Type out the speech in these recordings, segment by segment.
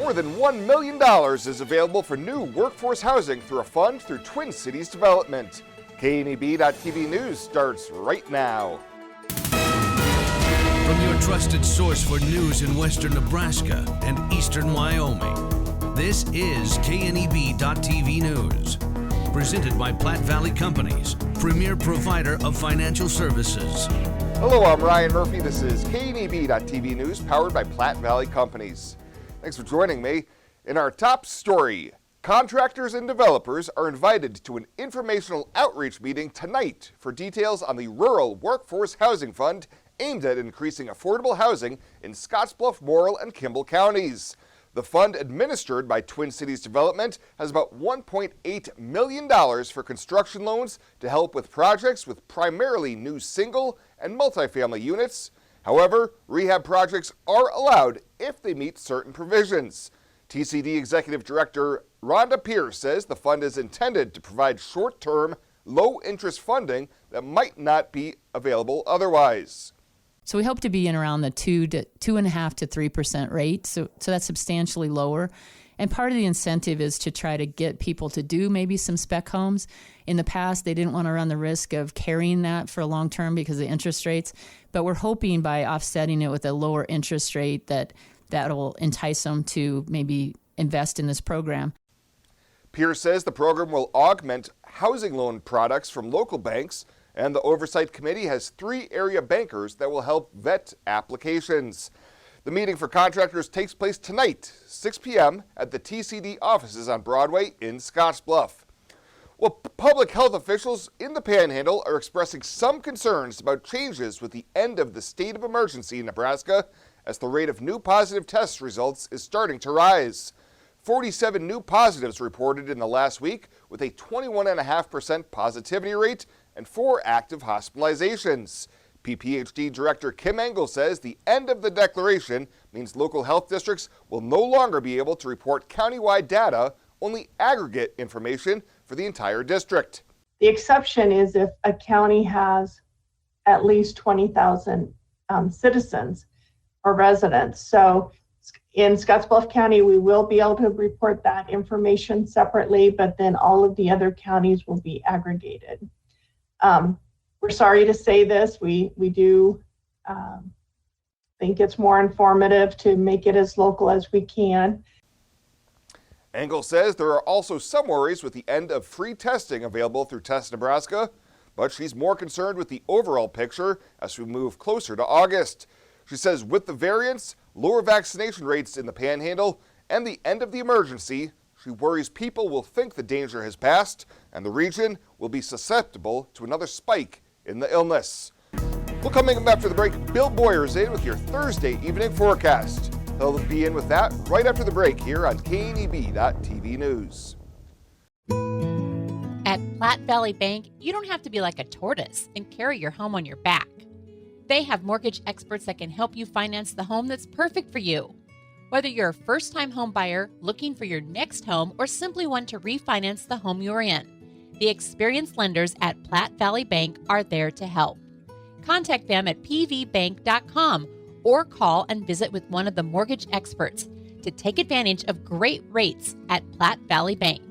More than $1 million is available for new workforce housing through a fund through Twin Cities Development. KNEB.TV News starts right now. From your trusted source for news in western Nebraska and eastern Wyoming, this is KNEB.TV News. Presented by Platte Valley Companies, premier provider of financial services. Hello, I'm Ryan Murphy. This is KNEB.TV News, powered by Platte Valley Companies. Thanks for joining me. In our top story, contractors and developers are invited to an informational outreach meeting tonight for details on the Rural Workforce Housing Fund aimed at increasing affordable housing in Scottsbluff, Morrill, and Kimball counties. The fund, administered by Twin Cities Development, has about $1.8 million for construction loans to help with projects with primarily new single and multifamily units. However, rehab projects are allowed if they meet certain provisions. TCD Executive Director Rhonda Pierce says the fund is intended to provide short-term, low-interest funding that might not be available otherwise. So we hope to be in around the 2.5% to 3% rate. So that's substantially lower. And part of the incentive is to try to get people to do maybe some spec homes. In the past, they didn't want to run the risk of carrying that for a long term because of the interest rates. But we're hoping by offsetting it with a lower interest rate that'll entice them to maybe invest in this program. Pierce says the program will augment housing loan products from local banks, and the Oversight Committee has 3 area bankers that will help vet applications. The meeting for contractors takes place tonight, 6 p.m. at the TCD offices on Broadway in Scottsbluff. Well, public health officials in the Panhandle are expressing some concerns about changes with the end of the state of emergency in Nebraska as the rate of new positive test results is starting to rise. 47 new positives reported in the last week with a 21.5% positivity rate and 4 active hospitalizations. PPHD Director Kim Engel says the end of the declaration means local health districts will no longer be able to report countywide data, only aggregate information for the entire district. The exception is if a county has at least 20,000 citizens or residents. So in Scottsbluff County, we will be able to report that information separately, but then all of the other counties will be aggregated. We're sorry to say this. We do think it's more informative to make it as local as we can. Engel says there are also some worries with the end of free testing available through Test Nebraska, but she's more concerned with the overall picture as we move closer to August. She says with the variants, lower vaccination rates in the Panhandle, and the end of the emergency, she worries people will think the danger has passed and the region will be susceptible to another spike in the illness. Well, coming up after the break, Bill Boyer's in with your Thursday evening forecast. He'll be in with that right after the break here on KNEB.TV News. At Platte Valley Bank, you don't have to be like a tortoise and carry your home on your back. They have mortgage experts that can help you finance the home that's perfect for you. Whether you're a first-time home buyer looking for your next home or simply want to refinance the home you're in, the experienced lenders at Platte Valley Bank are there to help. Contact them at pvbank.com or call and visit with one of the mortgage experts to take advantage of great rates at Platte Valley Bank.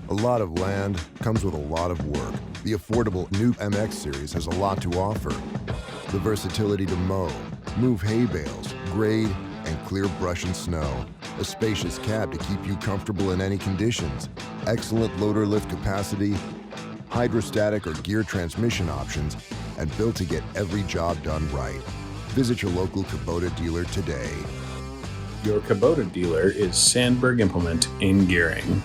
A lot of land comes with a lot of work. The affordable new MX series has a lot to offer. The versatility to mow, move hay bales, grade, and clear brush and snow. A spacious cab to keep you comfortable in any conditions. Excellent loader lift capacity, hydrostatic or gear transmission options, and built to get every job done right. Visit your local Kubota dealer today. Your Kubota dealer is Sandberg Implement in Gearing.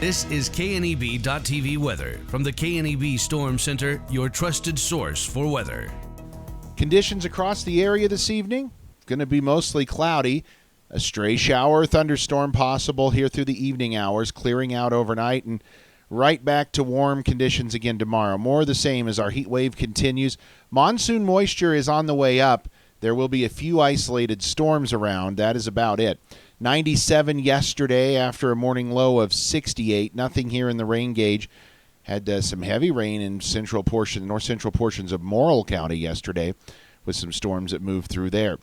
This is KNEB.TV weather from the KNEB Storm Center, your trusted source for weather. Conditions across the area this evening: going to be mostly cloudy. A stray shower or thunderstorm possible here through the evening hours, clearing out overnight, and right back to warm conditions again tomorrow. More of the same as our heat wave continues. Monsoon moisture is on the way up. There will be a few isolated storms around. That is about it. 97 yesterday after a morning low of 68. Nothing here in the rain gauge. Had some heavy rain in north central portions of Morrill County yesterday with some storms that moved through there.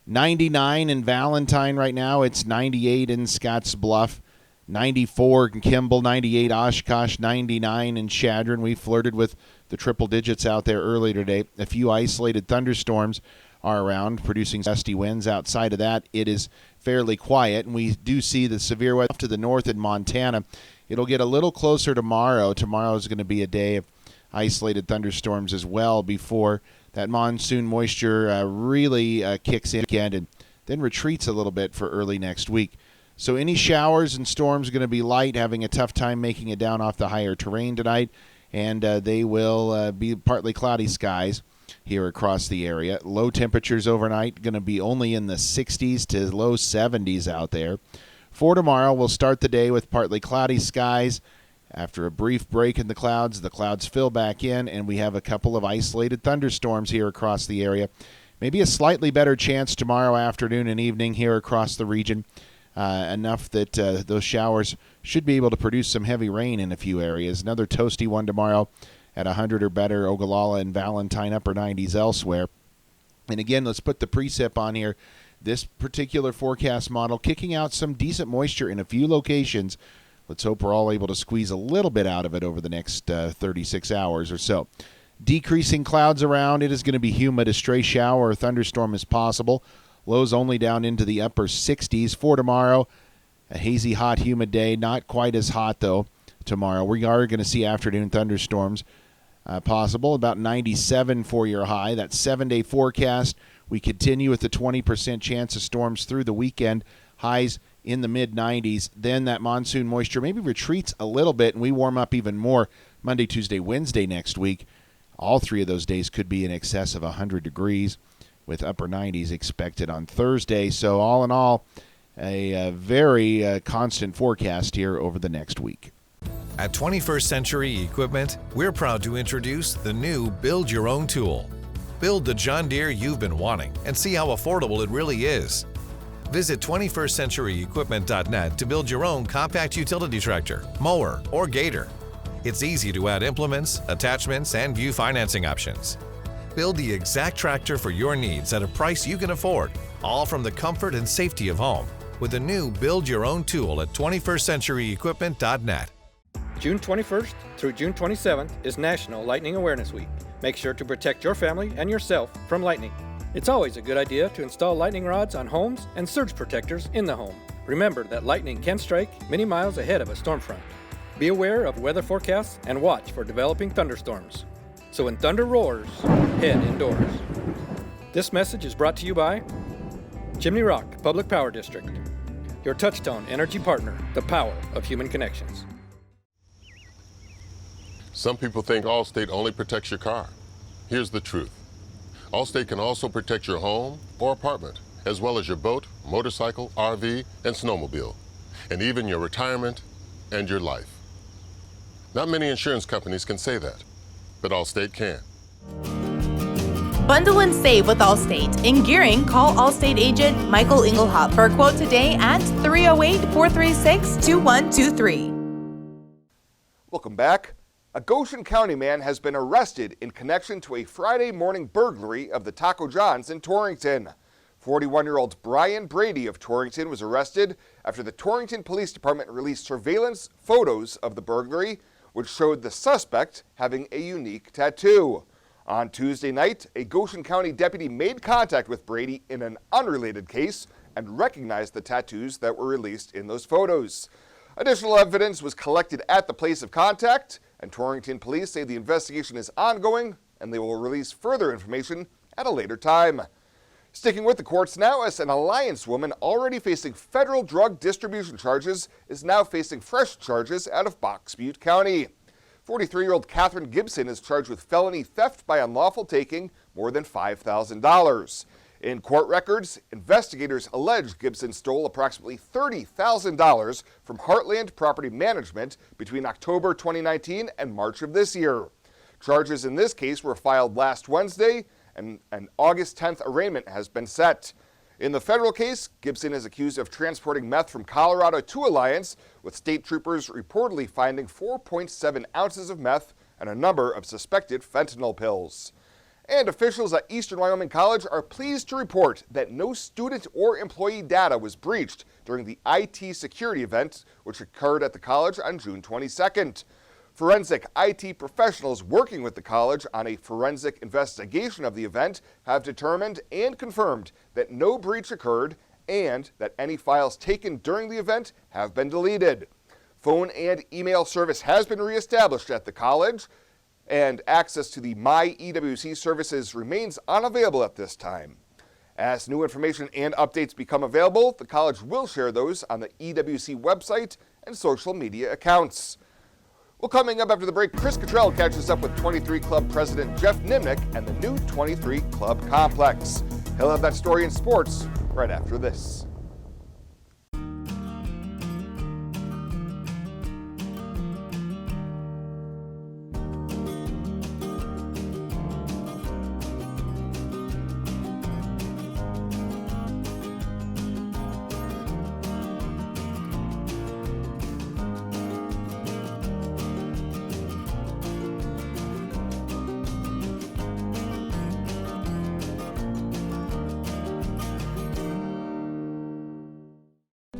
99 in Valentine right now. It's 98 in Scottsbluff, 94 in Kimball, 98 Oshkosh, 99 in Chadron. We flirted with the triple digits out there earlier today. A few isolated thunderstorms are around, producing gusty winds. Outside of that, it is fairly quiet, and we do see the severe weather to the north in Montana. It'll get a little closer tomorrow. Tomorrow is going to be a day of isolated thunderstorms as well before that monsoon moisture really kicks in again and then retreats a little bit for early next week. So any showers and storms are going to be light, having a tough time making it down off the higher terrain tonight, and they will be partly cloudy skies here across the area. Low temperatures overnight going to be only in the 60s to low 70s out there. For tomorrow, we'll start the day with partly cloudy skies. After a brief break in the clouds fill back in, and we have a couple of isolated thunderstorms here across the area. Maybe a slightly better chance tomorrow afternoon and evening here across the region, enough that those showers should be able to produce some heavy rain in a few areas. Another toasty one tomorrow at 100 or better, Ogallala and Valentine, upper 90s elsewhere. And again, let's put the precip on here. This particular forecast model kicking out some decent moisture in a few locations. Let's hope we're all able to squeeze a little bit out of it over the next 36 hours or so. Decreasing clouds around. It is going to be humid. A stray shower or thunderstorm is possible. Lows only down into the upper 60s. For tomorrow, a hazy, hot, humid day. Not quite as hot, though, tomorrow. We are going to see afternoon thunderstorms possible. About 97 for your high. That 7-day forecast. We continue with the 20% chance of storms through the weekend. Highs in the mid-90s. Then that monsoon moisture maybe retreats a little bit, and we warm up even more Monday, Tuesday, Wednesday next week. All three of those days could be in excess of 100 degrees with upper 90s expected on Thursday. So all in all, a very constant forecast here over the next week. At 21st Century Equipment, we're proud to introduce the new Build Your Own tool. Build the John Deere you've been wanting and see how affordable it really is. Visit 21stcenturyequipment.net to build your own compact utility tractor, mower, or gator. It's easy to add implements, attachments, and view financing options. Build the exact tractor for your needs at a price you can afford, all from the comfort and safety of home, with the new Build Your Own tool at 21stcenturyequipment.net. June 21st through June 27th is National Lightning Awareness Week. Make sure to protect your family and yourself from lightning. It's always a good idea to install lightning rods on homes and surge protectors in the home. Remember that lightning can strike many miles ahead of a storm front. Be aware of weather forecasts and watch for developing thunderstorms. So when thunder roars, head indoors. This message is brought to you by Chimney Rock Public Power District, your touchstone energy partner, the power of human connections. Some people think Allstate only protects your car. Here's the truth. Allstate can also protect your home or apartment, as well as your boat, motorcycle, RV, and snowmobile, and even your retirement and your life. Not many insurance companies can say that, but Allstate can. Bundle and save with Allstate. In Gearing, call Allstate agent Michael Engelhop for a quote today at 308-436-2123. Welcome back. A Goshen County man has been arrested in connection to a Friday morning burglary of the Taco John's in Torrington. 41-year-old Brian Brady of Torrington was arrested after the Torrington Police Department released surveillance photos of the burglary, which showed the suspect having a unique tattoo. On Tuesday night, a Goshen County deputy made contact with Brady in an unrelated case and recognized the tattoos that were released in those photos. Additional evidence was collected at the place of contact, and Torrington police say the investigation is ongoing and they will release further information at a later time. Sticking with the courts now, as an Alliance woman already facing federal drug distribution charges is now facing fresh charges out of Box Butte County. 43-year-old Catherine Gibson is charged with felony theft by unlawful taking more than $5,000. In court records, investigators allege Gibson stole approximately $30,000 from Heartland Property Management between October 2019 and March of this year. Charges in this case were filed last Wednesday, and an August 10th arraignment has been set. In the federal case, Gibson is accused of transporting meth from Colorado to Alliance, with state troopers reportedly finding 4.7 ounces of meth and a number of suspected fentanyl pills. And officials at Eastern Wyoming College are pleased to report that no student or employee data was breached during the IT security event, which occurred at the college on June 22nd. Forensic IT professionals working with the college on a forensic investigation of the event have determined and confirmed that no breach occurred and that any files taken during the event have been deleted. Phone and email service has been reestablished at the college, and access to the My EWC services remains unavailable at this time. As new information and updates become available, the college will share those on the EWC website and social media accounts. Well, coming up after the break, Chris Cottrell catches up with 23 Club President Jeff Nimnick and the new 23 Club Complex. He'll have that story in sports right after this.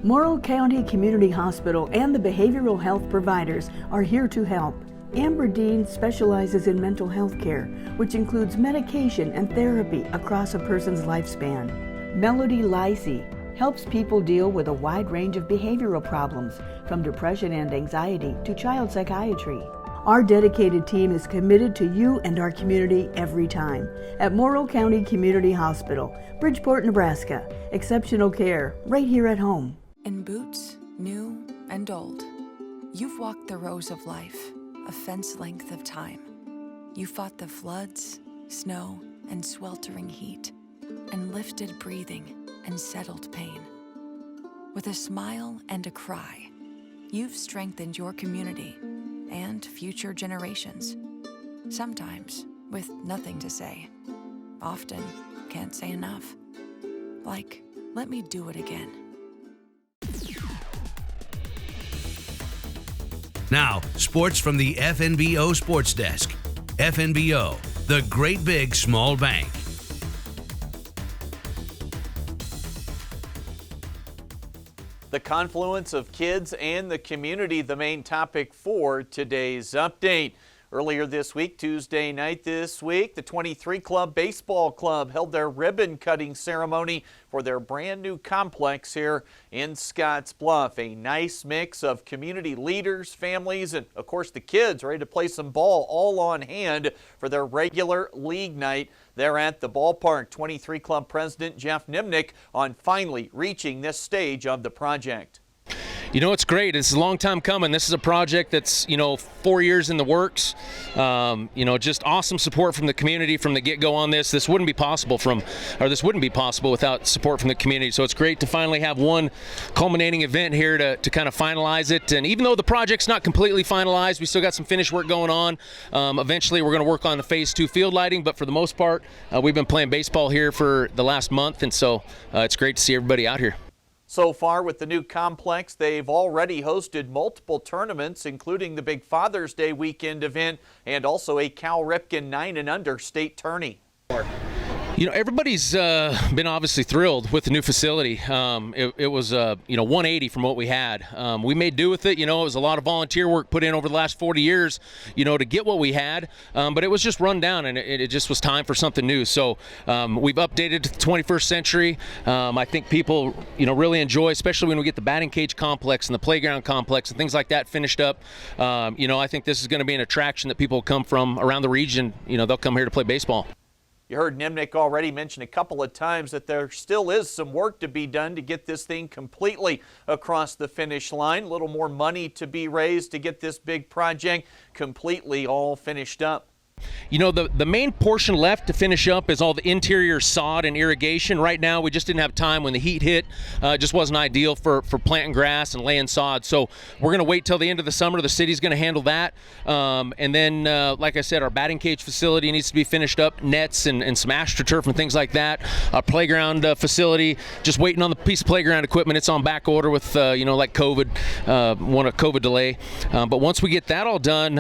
Morrow County Community Hospital and the behavioral health providers are here to help. Amber Dean specializes in mental health care, which includes medication and therapy across a person's lifespan. Melody Lacey helps people deal with a wide range of behavioral problems, from depression and anxiety to child psychiatry. Our dedicated team is committed to you and our community every time. At Morrow County Community Hospital, Bridgeport, Nebraska. Exceptional care right here at home. In boots, new and old, you've walked the rows of life, a fence length of time. You fought the floods, snow, and sweltering heat, and lifted breathing and settled pain. With a smile and a cry, you've strengthened your community and future generations. Sometimes with nothing to say. Often can't say enough. Like, let me do it again. Now, sports from the FNBO Sports Desk. FNBO, the great big small bank. The confluence of kids and the community, the main topic for today's update. Earlier this week, Tuesday night this week, the 23 Club Baseball Club held their ribbon-cutting ceremony for their brand new complex here in Scotts Bluff. A nice mix of community leaders, families, and of course the kids ready to play some ball, all on hand for their regular league night there at the ballpark. 23 Club President Jeff Nimnick on finally reaching this stage of the project. You know, it's great. It's a long time coming. This is a project that's, 4 years in the works. Just awesome support from the community from the get-go on this. This wouldn't be possible without support from the community. So it's great to finally have one culminating event here to kind of finalize it. And even though the project's not completely finalized, we still got some finish work going on. Eventually, we're going to work on the Phase 2 field lighting. But for the most part, we've been playing baseball here for the last month. And so it's great to see everybody out here. So far with the new complex, they've already hosted multiple tournaments, including the big Father's Day weekend event and also a Cal Ripken 9 and under state tourney. Everybody's been obviously thrilled with the new facility. It was 180 from what we had. We made do with it. It was a lot of volunteer work put in over the last 40 years, to get what we had. But it was just run down, and it just was time for something new. So we've updated to the 21st century. I think people, really enjoy, especially when we get the batting cage complex and the playground complex and things like that finished up. I think this is going to be an attraction that people come from around the region. They'll come here to play baseball. You heard Nimnick already mention a couple of times that there still is some work to be done to get this thing completely across the finish line. A little more money to be raised to get this big project completely all finished up. You know, the main portion left to finish up is all the interior sod and irrigation. Right now, we just didn't have time when the heat hit. It just wasn't ideal for planting grass and laying sod. So we're going to wait till the end of the summer. The city's going to handle that. And then, like I said, our batting cage facility needs to be finished up, nets and some AstroTurf and things like that. Our playground facility, just waiting on the piece of playground equipment. It's on back order with, like COVID, a COVID delay. But once we get that all done,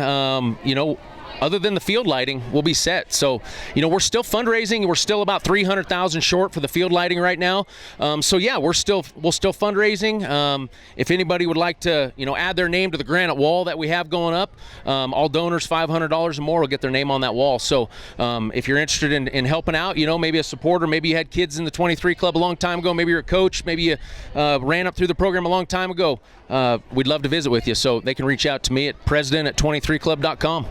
other than the field lighting, we'll be set. So, we're still fundraising. We're still about $300,000 short for the field lighting right now. We'll still fundraising. If anybody would like to, add their name to the granite wall that we have going up, all donors $500 or more will get their name on that wall. So, if you're interested in helping out, maybe a supporter, maybe you had kids in the 23 Club a long time ago, maybe you're a coach, maybe you ran up through the program a long time ago, we'd love to visit with you. So they can reach out to me at president@23club.com.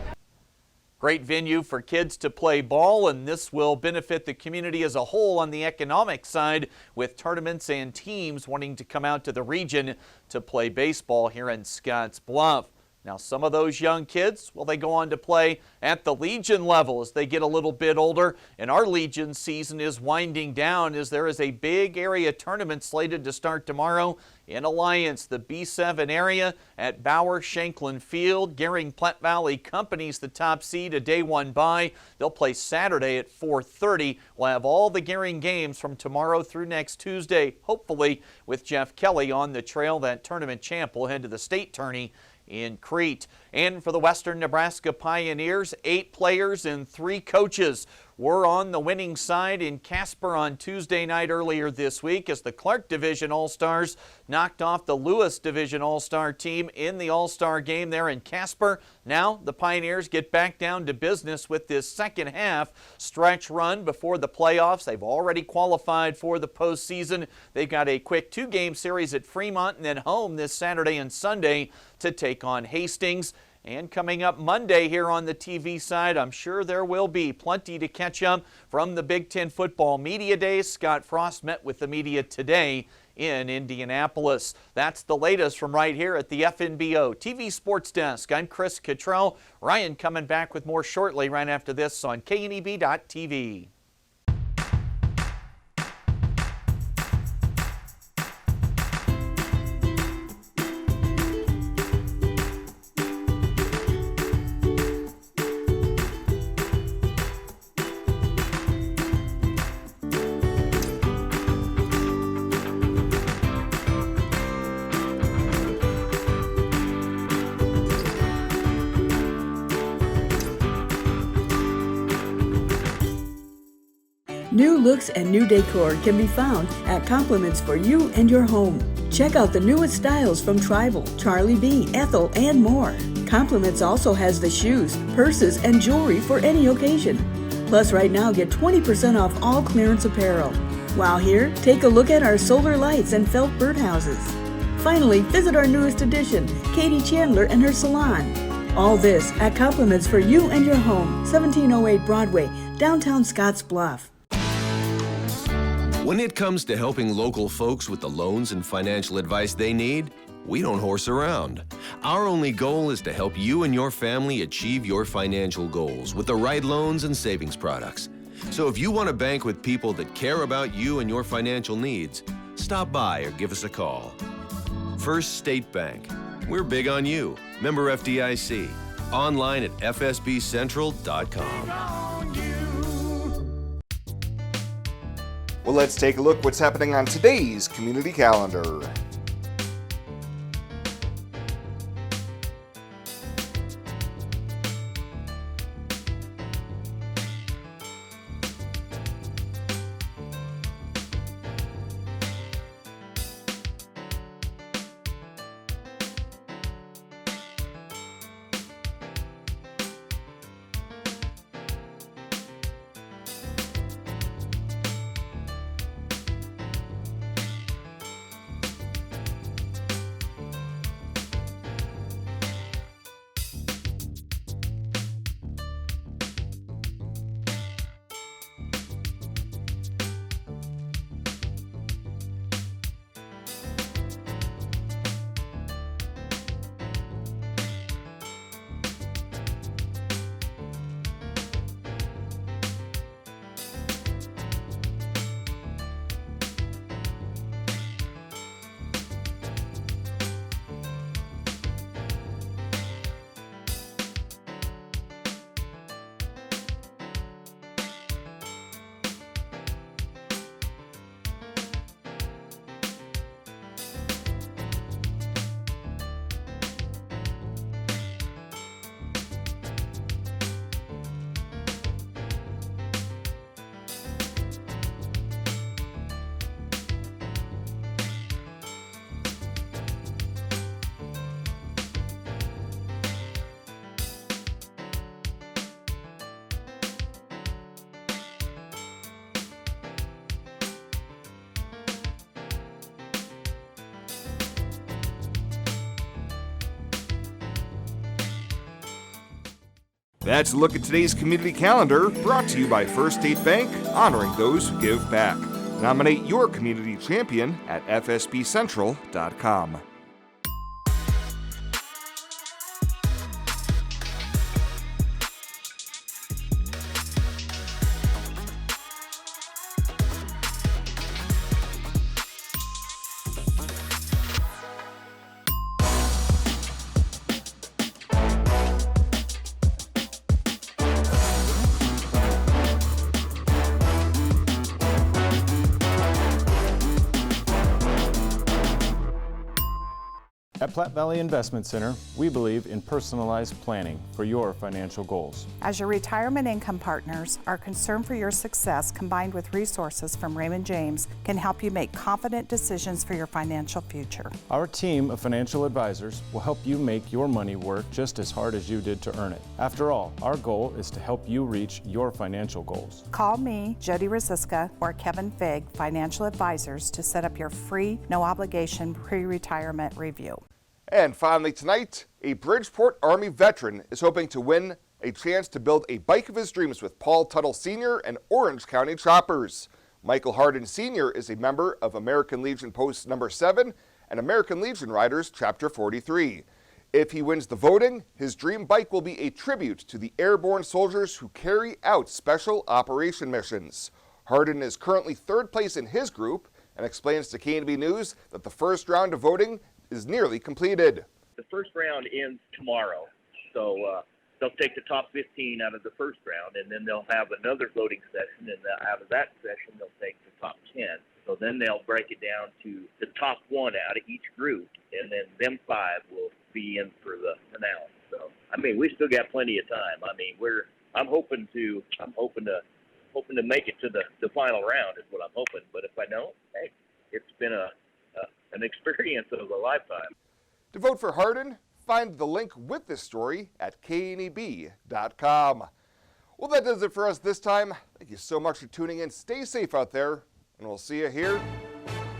Great venue for kids to play ball, and this will benefit the community as a whole on the economic side with tournaments and teams wanting to come out to the region to play baseball here in Scotts Bluff. Now, some of those young kids, they go on to play at the Legion level as they get a little bit older, and our Legion season is winding down as there is a big area tournament slated to start tomorrow in Alliance, the B7 area at Bauer Shanklin Field. Gering Platte Valley Company's the top seed, a day one bye. They'll play Saturday at 4:30. We'll have all the Gering games from tomorrow through next Tuesday, hopefully with Jeff Kelly on the trail. That tournament champ will head to the state tourney in Crete. And for the Western Nebraska Pioneers, 8 players and 3 coaches were on the winning side in Casper on Tuesday night earlier this week as the Clark Division All-Stars knocked off the Lewis Division All-Star team in the All-Star game there in Casper. Now the Pioneers get back down to business with this second half stretch run before the playoffs. They've already qualified for the postseason. They've got a quick 2-game series at Fremont and then home this Saturday and Sunday to take on Hastings. And coming up Monday here on the TV side, I'm sure there will be plenty to catch up from the Big Ten Football Media Days. Scott Frost met with the media today in Indianapolis. That's the latest from right here at the FNBO TV Sports Desk. I'm Chris Cottrell. Ryan coming back with more shortly right after this on KNEB.TV. New looks and new decor can be found at Compliments for You and Your Home. Check out the newest styles from Tribal, Charlie B, Ethel, and more. Compliments also has the shoes, purses, and jewelry for any occasion. Plus, right now, get 20% off all clearance apparel. While here, take a look at our solar lights and felt birdhouses. Finally, visit our newest addition, Katie Chandler and her salon. All this at Compliments for You and Your Home, 1708 Broadway, downtown Scotts Bluff. When it comes to helping local folks with the loans and financial advice they need, we don't horse around. Our only goal is to help you and your family achieve your financial goals with the right loans and savings products. So if you want to bank with people that care about you and your financial needs, stop by or give us a call. First State Bank. We're big on you. Member FDIC. Online at fsbcentral.com. Well, let's take a look what's happening on today's community calendar. That's a look at today's community calendar, brought to you by First State Bank, honoring those who give back. Nominate your community champion at fsbcentral.com. At Platte Valley Investment Center, we believe in personalized planning for your financial goals. As your retirement income partners, our concern for your success combined with resources from Raymond James can help you make confident decisions for your financial future. Our team of financial advisors will help you make your money work just as hard as you did to earn it. After all, our goal is to help you reach your financial goals. Call me, Jody Rosiska, or Kevin Fig, Financial Advisors, to set up your free, no-obligation pre-retirement review. And finally tonight, a Bridgeport Army veteran is hoping to win a chance to build a bike of his dreams with Paul Tuttle Sr. and Orange County Choppers. Michael Hardin Sr. is a member of American Legion Post No. 7 and American Legion Riders Chapter 43. If he wins the voting, his dream bike will be a tribute to the airborne soldiers who carry out special operation missions. Hardin is currently third place in his group and explains to KNB News that the first round of voting is nearly completed. The first round ends tomorrow, so they'll take the top 15 out of the first round, and then they'll have another voting session, and out of that session they'll take the top 10. So then they'll break it down to the top one out of each group, and then them 5 will be in for the finale. So I mean, we still got plenty of time. I mean, I'm hoping to make it to the final round is what I'm hoping. But if I don't, hey, it's been an experience of a lifetime. To vote for Hardin, find the link with this story at kneb.com. Well, that does it for us this time. Thank you so much for tuning in. Stay safe out there, and we'll see you here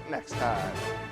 next time.